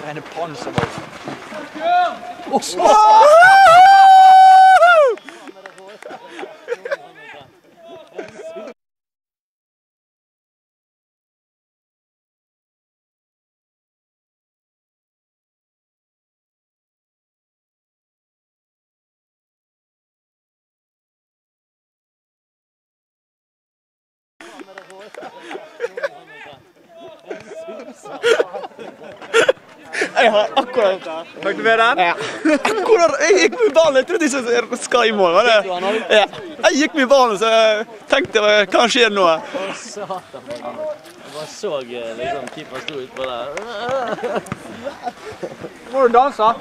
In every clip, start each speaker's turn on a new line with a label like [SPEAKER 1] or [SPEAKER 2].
[SPEAKER 1] rene panservogn.
[SPEAKER 2] Jeg har akkurat det.
[SPEAKER 1] Fikk du med den?
[SPEAKER 2] Ja. Akkurat, jeg gikk med ballen, jeg trodde jeg skal i mål, var det? Ja. Jeg gikk med ballen, så jeg tenkte, hva skjer nå?
[SPEAKER 3] Satan, jeg bare så liksom keeperen stod ut på der.
[SPEAKER 1] Må du danse?
[SPEAKER 3] Har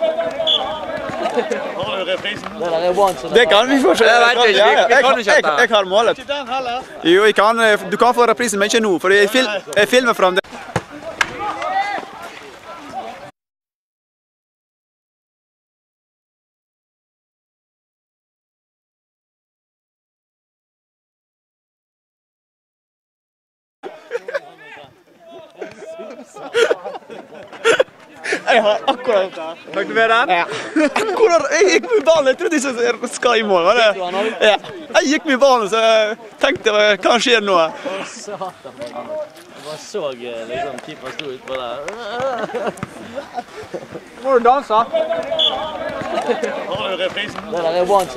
[SPEAKER 3] du reprisen? Det der er once.
[SPEAKER 2] Det kan vi få se.
[SPEAKER 1] Jeg vet ikke, vi kan ikke dette.
[SPEAKER 2] Jeg har målet.
[SPEAKER 3] Ikke den heller.
[SPEAKER 2] Jo, du kan få reprisen, men ikke nå, for jeg filmer frem det. Jeg har akkurat det.
[SPEAKER 1] Fikk du med den?
[SPEAKER 2] Ja. Akkurat, jeg gikk med ballen, jeg trodde jeg skal i mål, var det? Ja. Jeg gikk med ballen, så jeg tenkte, hva skjer nå?
[SPEAKER 3] Satan, jeg bare så liksom keeperen stod ut på der.
[SPEAKER 1] Må du danse?
[SPEAKER 3] Har du reprisen? Det der er once.